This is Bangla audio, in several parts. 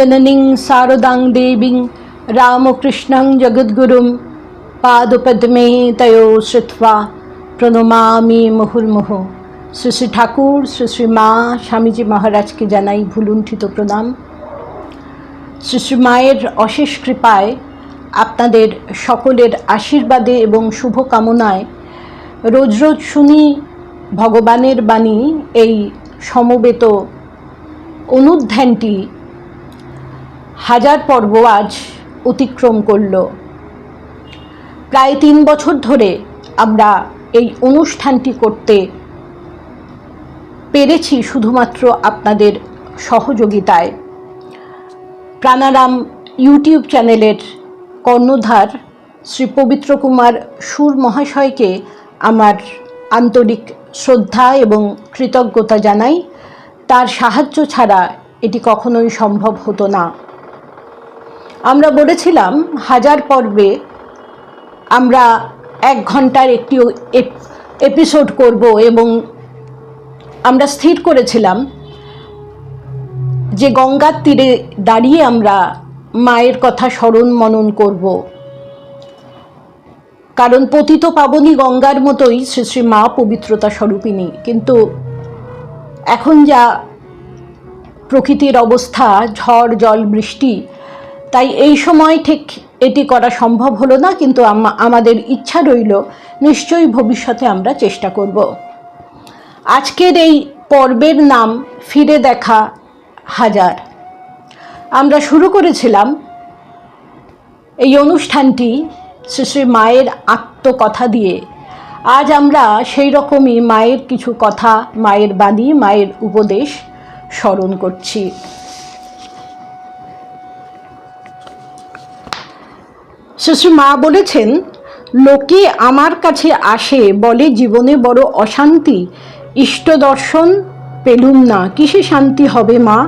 जननीं शारदां देवीं रामकृष्णं जगद्गुरुं पादपद्मे तयो श्रुत्वा প্রণমামি মুহুর্মুহু। শ্রী শ্রী ঠাকুর, শ্রী শ্রী মা স্বামীজি মহারাজকে জানাই ভুলুণ্ঠিত প্রণাম। শ্রী শ্রী মায়ের অশেষ কৃপায়, আপনাদের সকলের আশীর্বাদে এবং শুভকামনায় রোজ রোজ শুনি ভগবানের বাণী। এই সমবেত অনুধ্যানটি 1000 পর্ব আজ অতিক্রম করল। প্রায় 3 বছর ধরে আমরা এই অনুষ্ঠানটি করতে পেরেছি শুধুমাত্র আপনাদের সহযোগিতায়। প্রাণারাম ইউটিউব চ্যানেলের কর্ণধার শ্রী পবিত্র কুমার সুর মহাশয়কে আমার আন্তরিক শ্রদ্ধা এবং কৃতজ্ঞতা জানাই। তার সাহায্য ছাড়া এটি কখনোই সম্ভব হতো না। আমরা বলেছিলাম 1000 পর্বে আমরা 1 ঘন্টার একটি এপিসোড করব এবং আমরা স্থির করেছিলাম যে গঙ্গার তীরে দাঁড়িয়ে আমরা মায়ের কথা স্মরণ মনন করব, কারণ পতিত পাবনী গঙ্গার মতোই শ্রী শ্রী মা পবিত্রতা স্বরূপিণী। কিন্তু এখন যা প্রকৃতির অবস্থা, ঝড় জল বৃষ্টি, তাই এই সময় ঠিক এটি করা সম্ভব হলো না। কিন্তু আমাদের ইচ্ছা রইল, নিশ্চয়ই ভবিষ্যতে আমরা চেষ্টা করব। আজকের এই পর্বের নাম ফিরে দেখা 1000। আমরা শুরু করেছিলাম এই অনুষ্ঠানটি শ্রী শ্রী মায়ের আত্মকথা দিয়ে। আজ আমরা সেই রকমই মায়ের কিছু কথা, মায়ের বাণী, মায়ের উপদেশ স্মরণ করছি। শ্রী শ্রী মা বলেছেন, লোকে আমার কাছে আসে, বলে জীবনে বড় অশান্তি, ইষ্ট দর্শন পেলুম না, কিসে শান্তি হবে মা?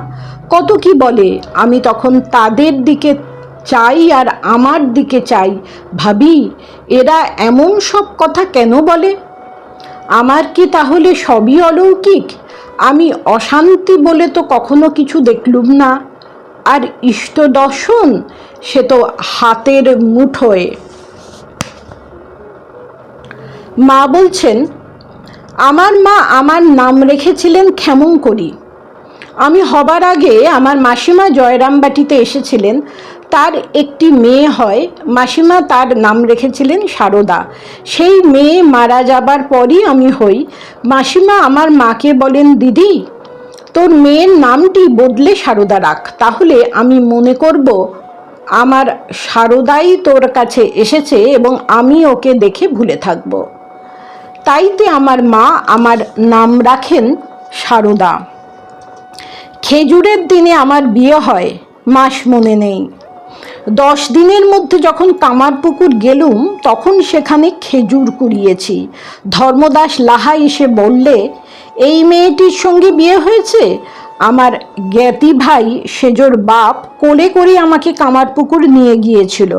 কত কি বলে। আমি তখন তাদের দিকে চাই আর আমার দিকে চাই, ভাবি এরা এমন সব কথা কেন বলে? আমার কি তাহলে সবই অলৌকিক? আমি অশান্তি বলে তো কখনো কিছু দেখলুম না। আর ইষ্ট দর্শন, সে তো হাতের মুঠোয়। মা বলছেন, আমার মা আমার নাম রেখেছিলেন ক্ষেমংকরী। আমি হবার আগে আমার মাসিমা জয়রামবাটিতে এসেছিলেন। তার একটি মেয়ে হয়, মাসিমা তার নাম রেখেছিলেন সারদা। সেই মেয়ে মারা যাবার পরই আমি হই। মাসিমা আমার মাকে বলেন, দিদি তোর মেয়ের নামটি বদলে সারদা রাখ, তাহলে আমি মনে করব আমার সারদাই তোর কাছে এসেছে এবং আমি ওকে দেখে ভুলে থাকব। তাইতে আমার মা আমার নাম রাখেন সারদা। খেজুরের দিনে আমার বিয়ে হয়, মাস মনে নেই। 10 দিনের মধ্যে যখন কামারপুকুর গেলুম, তখন সেখানে খেজুর কুড়িয়েছি। ধর্মদাস লাহা এসে বললে, এই মেয়েটির সঙ্গে বিয়ে হয়েছে। আমার জ্ঞাতি ভাই সেজোর বাপ কোলে করে আমাকে কামারপুকুর নিয়ে গিয়েছিল।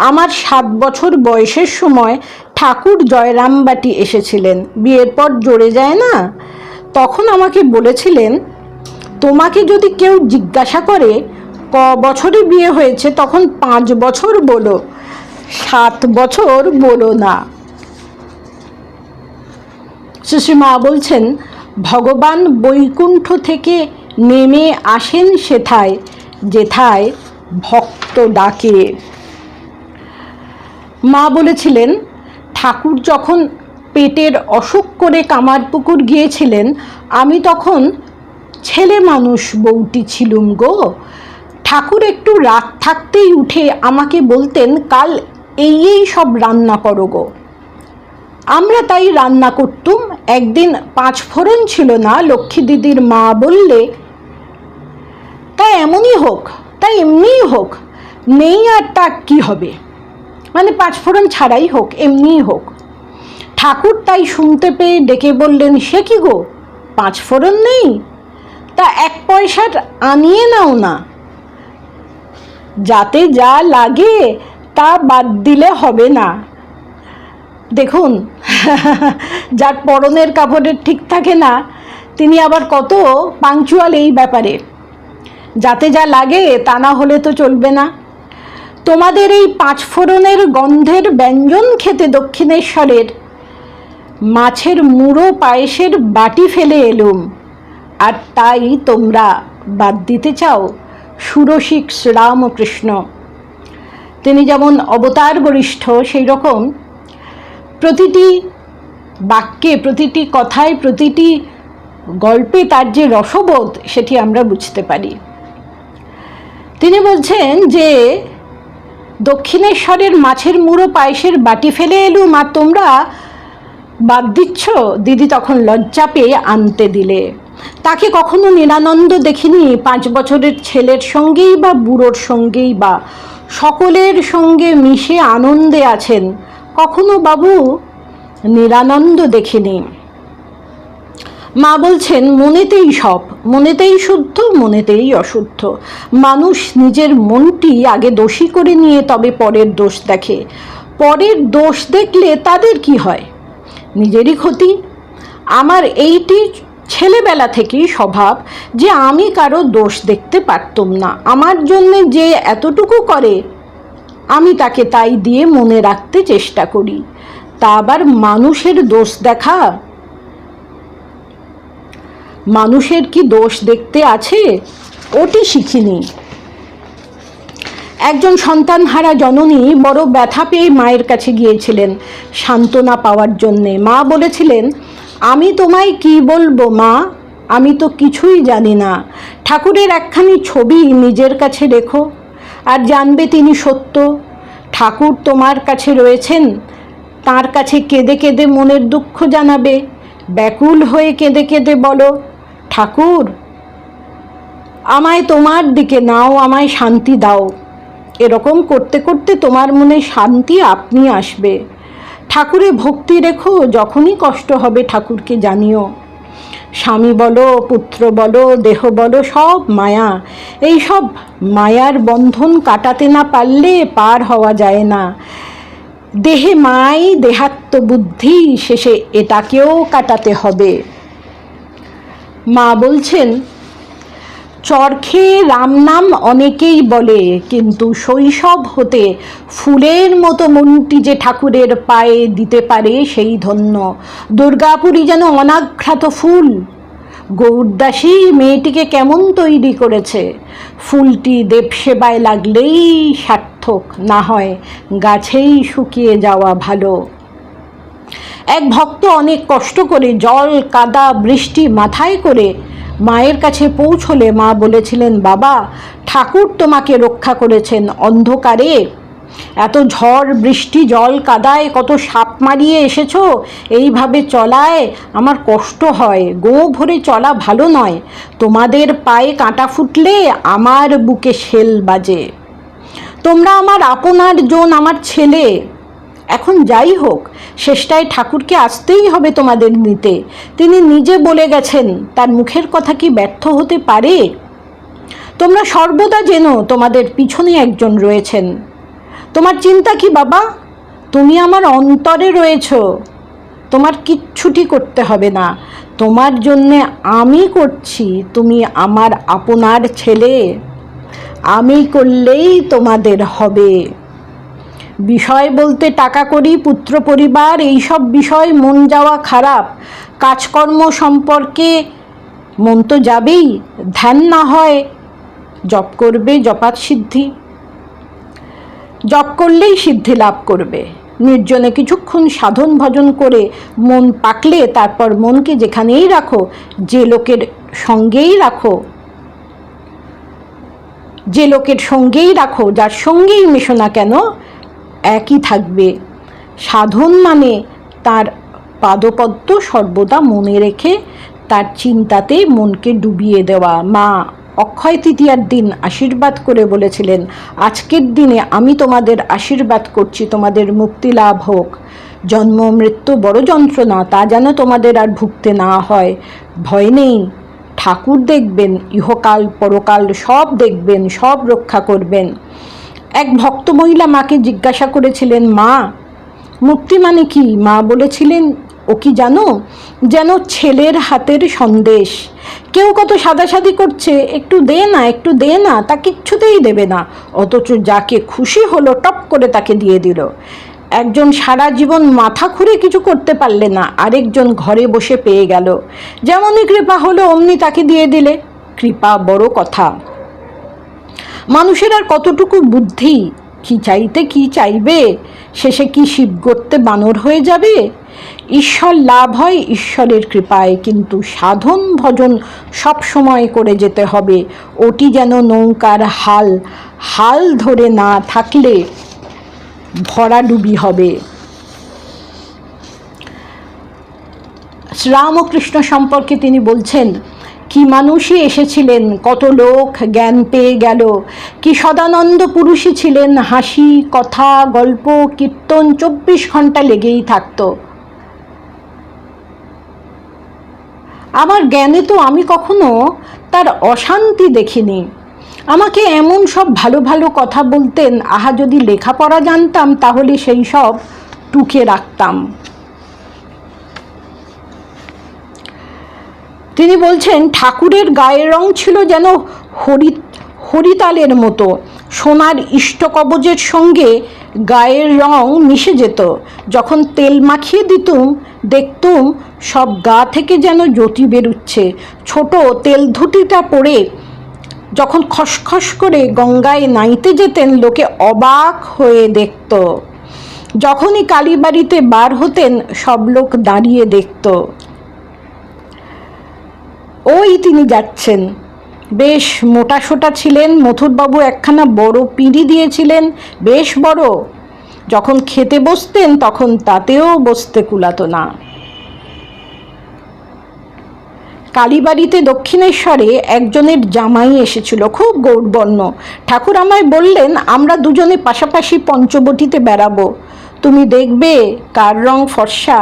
আমার 7 বছর বয়সের সময় ঠাকুর জয়রামবাটি এসেছিলেন। বিয়ের পর জোরে যায় না? তখন আমাকে বলেছিলেন, তোমাকে যদি কেউ জিজ্ঞাসা করে ক বছরে বিয়ে হয়েছে, তখন 5 বছর বলো, 7 বছর বলো না। শ্রী শ্রী মা বলছেন, ভগবান বৈকুণ্ঠ থেকে নেমে আসেন সেথায়, যেথায় ভক্ত ডাকে। মা বলেছিলেন, ঠাকুর যখন পেটের অসুখ করে কামারপুকুর গিয়েছিলেন, আমি তখন ছেলে মানুষ বউটি ছিলুম গো। ঠাকুর একটু রাত থাকতেই উঠে আমাকে বলতেন, কাল এই সব রান্না করো গো। আমরা তাই রান্না করতুম। একদিন 5 ফোড়ন ছিল না। লক্ষ্মী দিদির মা বললে, তা এমনই হোক, তা এমনিই হোক, নেই আর তা কি হবে, মানে 5 ফোড়ন ছাড়াই হোক, এমনিই হোক। ঠাকুর তাই শুনতে পেয়ে ডেকে বললেন, সে কি গো, 5 ফোড়ন নেই? তা 1 পয়সার আনিয়ে নাও না, যাতে যা লাগে তা বাদ দিলে হবে না। দেখুন, যার পরনের কাপড়ের ঠিক থাকে না, তিনি আবার কত পাংচুয়াল এই ব্যাপারে। যাতে যা লাগে তা না হলে তো চলবে না। তোমাদের এই 5 ফোড়নের গন্ধের ব্যঞ্জন খেতে দক্ষিণেশ্বরের মাছের মুড়ো পায়েসের বাটি ফেলে এলুম, আর তাই তোমরা বাদ দিতে চাও? সুরসিক শ্রীরামকৃষ্ণ তিনি যেমন অবতার বরিষ্ঠ, সেই রকম প্রতিটি বাক্যে, প্রতিটি কথায়, প্রতিটি গল্পে তার যে রসবোধ সেটি আমরা বুঝতে পারি। তিনি বলছেন যে দক্ষিণেশ্বরের মাছের মুড়ো পায়েসের বাটি ফেলে এলুম আর তোমরা বাদ দিচ্ছ। দিদি তখন লজ্জা পেয়ে আনতে দিলে। তাকে কখনো নিরানন্দ দেখিনি। 5 বছরের ছেলের সঙ্গেই বা বুড়োর সঙ্গেই বা সকলের সঙ্গে মিশে আনন্দে আছেন, কখনো বাবু নিরানন্দ দেখিনি। মা বলছেন মনেতেই সব, মনেতেই শুদ্ধ, মনেতেই অশুদ্ধ। মানুষ নিজের মনটি আগে দোষী করে নিয়ে তবে পরের দোষ দেখে। পরের দোষ দেখলে তাদের কি হয়? নিজেরই ক্ষতি। আমার এইটি ছেলেবেলা থেকেই স্বভাব যে আমি কারো দোষ দেখতে পারতাম না। আমার জন্যে যে এতটুকু করে আমি তাকে তাই দিয়ে মনে রাখতে চেষ্টা করি। তা আবার মানুষের দোষ দেখা? মানুষের কি দোষ দেখতে আছে? ওটি শিখিনি। একজন সন্তানহারা জননী বড় ব্যথা পেয়ে মায়ের কাছে গিয়েছিলেন সান্ত্বনা পাওয়ার জন্যে। মা বলেছিলেন, আমি তোমায় কি বলবো মা, আমি তো কিছুই জানি না। ঠাকুরের একখানি ছবি নিজের কাছে রেখো, আর জানবে তিনি সত্য। ঠাকুর তোমার কাছে রয়েছেন, তার কাছে কেঁদে কেঁদে মনের দুঃখ জানাবে। ব্যাকুল হয়ে কেঁদে কেঁদে বলো, ঠাকুর আমায় তোমার দিকে নাও, আমায় শান্তি দাও। এরকম করতে করতে তোমার মনে শান্তি আপনি আসবে। ঠাকুরে ভক্তি রেখো, যখনই কষ্ট হবে ঠাকুরকে জানিও। স্বামী বলো, পুত্র বলো, দেহ বলো, সব মায়া। এই সব মায়ার বন্ধন কাটাতে না পারলে পার হওয়া যায় না। দেহে মাই, দেহাত্ম বুদ্ধি, শেষে এটাকেও কাটাতে হবে। মা বলছেন, চরখে রাম নাম অনেকেই বলে, কিন্তু শৈশব হতে ফুলের মতো মনটি যে ঠাকুরের পায়ে দিতে পারে সেই ধন্য। দুর্গাপুরী যেন অনাঘ্রাত ফুল। গৌরদাসী মেয়েটিকে কেমন তৈরি করেছে। ফুলটি দেবসেবায় লাগলেই সার্থক, না হয় গাছেই শুকিয়ে যাওয়া ভালো। এক ভক্ত অনেক কষ্ট করে জল কাদা বৃষ্টি মাথায় করে মায়ের কাছে পৌঁছলে মা বলেছিলেন, বাবা ঠাকুর তোমাকে রক্ষা করেছেন অন্ধকারে। এত ঝড় বৃষ্টি জল কাদায় কত সাপ মারিয়ে এসেছো, এইভাবে চলায় আমার কষ্ট হয়। গো ভরে চলা ভালো নয়। তোমাদের পায়ে কাঁটা ফুটলে আমার বুকে শেল বাজে। তোমরা আমার আপনার জন, আমার ছেলে। এখন যাই হোক, শেষটায় ঠাকুরকে আসতেই হবে তোমাদের নিতে। তিনি নিজে বলে গেছেন, তার মুখের কথা কি ব্যর্থ হতে পারে? তোমরা সর্বদা জেনো তোমাদের পিছনে একজন রয়েছেন। তোমার চিন্তা কি বাবা? তুমি আমার অন্তরে রয়েছ। তোমার কিচ্ছুটি করতে হবে না। তোমার জন্যে আমি করছি। তুমি আমার আপনার ছেলে। আমি করলেই তোমাদের হবে। বিষয় বলতে টাকা করি, পুত্র পরিবার, এইসব বিষয় মন যাওয়া খারাপ। কাজকর্ম সম্পর্কে মন তো যাবেই। ধ্যান না হয় জপ করবে, জপাত সিদ্ধি। জপ করলেই সিদ্ধি লাভ করবে। নির্জনে কিছুক্ষণ সাধন ভজন করে মন পাকলে তারপর মনকে যেখানেই রাখো, যে লোকের সঙ্গেই রাখো, যার সঙ্গেই মেশো না কেন, একই থাকবে। সাধন মানে তার পাদপদ্ম সর্বদা মনে রেখে তার চিন্তাতে মনকে ডুবিয়ে দেওয়া। মা অক্ষয় তৃতীয়ার দিন আশীর্বাদ করে বলেছিলেন, আজকের দিনে আমি তোমাদের আশীর্বাদ করছি, তোমাদের মুক্তি লাভ হোক। জন্ম মৃত্যু বড় যন্ত্রণা, তা যেন তোমাদের আর ভুগতে না হয়। ভয় নেই, ঠাকুর দেখবেন, ইহকাল পরকাল সব দেখবেন, সব রক্ষা করবেন। এক ভক্ত মহিলা মাকে জিজ্ঞাসা করেছিলেন, মা মুক্তি মানে কি? মা বলেছিলেন, ও কি জানো, যেন ছেলের হাতের সন্দেশ। কেউ কত সাদাসাদি করছে, একটু দে না একটু দে না, তা কিচ্ছুতেই দেবে না, অথচ যাকে খুশি হলো টপ করে তাকে দিয়ে দিল। একজন সারা জীবন মাথা খুঁড়ে কিছু করতে পারলে না, আরেকজন ঘরে বসে পেয়ে গেল। যেমনই কৃপা হলো অমনি তাকে দিয়ে দিলে। কৃপা বড় কথা। মানুষের আর কতটুকু বুদ্ধি, কি চাইতে কি চাইবে, শেষে কি শিব গর্তে বানর হয়ে যাবে। ঈশ্বর লাভ হয় ঈশ্বরের কৃপায়, কিন্তু সাধন ভজন সব সময় করে যেতে হবে। ওটি যেন নৌকার হাল, হাল ধরে না থাকলে ভরাডুবি হবে। শ্রীরামকৃষ্ণ সম্পর্কে তিনি বলছেন, কি মানুষই এসেছিলেন, কত লোক জ্ঞান পেয়ে গেল, কি সদানন্দ পুরুষই ছিলেন, হাসি কথা গল্প কীর্তন 24 ঘন্টা লেগেই থাকত। আমার জ্ঞানে তো আমি কখনো তার অশান্তি দেখিনি। আমাকে এমন সব ভালো ভালো কথা বলতেন, আহা যদি লেখাপড়া জানতাম তাহলে সেই সব টুকে রাখতাম। তিনি বলছেন, ঠাকুরের গায়ের রং ছিল যেন হরিতালের মতো, সোনার ইষ্টকবজের সঙ্গে গায়ের রং মিশে যেত। যখন তেল মাখিয়ে দিতুম দেখতুম সব গা থেকে যেন জ্যোতি বেরুচ্ছে। ছোট তেল ধুতিটা পরে যখন খসখস করে গঙ্গায় নাইতে যেতেন, লোকে অবাক হয়ে দেখত। যখনই কালীবাড়িতে বার হতেন সব লোক দাঁড়িয়ে দেখত, ওই তিনি যাচ্ছেন। বেশ মোটাসোটা ছিলেন। মথুরবাবু একখানা বড় পিঁড়ি দিয়েছিলেন, বেশ বড়। যখন খেতে বসতেন তখন তাতেও বসতে কুলাতো না। কালীবাড়িতে দক্ষিণেশ্বরে একজনের জামাই এসেছিল, খুব গৌরবর্ণ। ঠাকুর আমায় বললেন, আমরা দুজনে পাশাপাশি পঞ্চবটিতে বেড়াবো, তুমি দেখবে কার রং ফর্সা।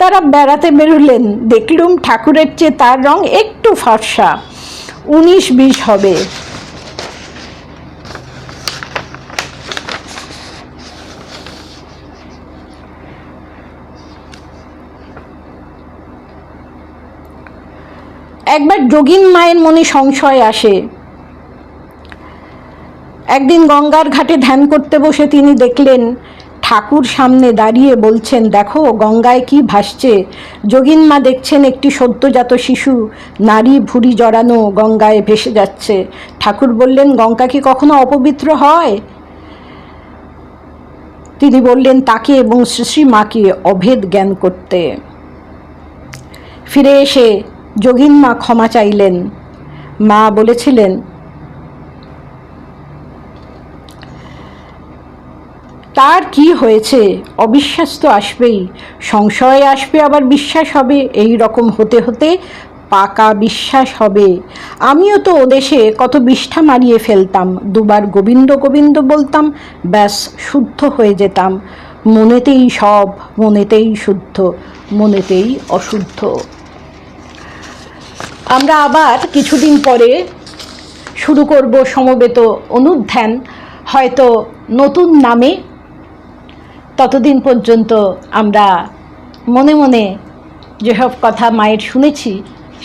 তারা বেড়াতে বেরোলেন, দেখলুম ঠাকুরের চেয়ে তার রং একটু ফর্সা, 19-20 হবে। একবার যোগিন মায়ের মনে সংশয় আসে। একদিন গঙ্গার ঘাটে ধ্যান করতে বসে তিনি দেখলেন ঠাকুর সামনে দাঁড়িয়ে বলছেন, দেখো গঙ্গায় কি ভাসছে। যোগিন মা দেখছেন একটি সদ্যজাত শিশু নারী ভুঁড়ি জড়ানো গঙ্গায় ভেসে যাচ্ছে। ঠাকুর বললেন, গঙ্গা কি কখনো অপবিত্র হয়? তিনি বললেন, তাকে এবং শ্রী মাকে অভেদ জ্ঞান করতে। ফিরে এসে যোগিন মা ক্ষমা চাইলেন। মা বলেছিলেন, তার কি হয়েছে, অবিশ্বাস তো আসবেই, সংশয় আসবে, আবার বিশ্বাস হবে, এই রকম হতে হতে পাকা বিশ্বাস হবে। আমিও তো ওদেশে কত বিষ্ঠা মারিয়ে ফেলতাম, দুবার গোবিন্দ গোবিন্দ বলতাম, ব্যাস শুদ্ধ হয়ে যেতাম। মনেতেই সব, মনেতেই শুদ্ধ, মনেতেই অশুদ্ধ। আমরা আবার কিছুদিন পরে শুরু করব সমবেত অনুধ্যান, হয়তো নতুন নামে। ততদিন পর্যন্ত আমরা মনে মনে যেসব কথা মায়ের শুনেছি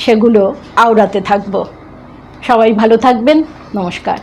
সেগুলো আওড়াতে থাকব। সবাই ভালো থাকবেন। নমস্কার।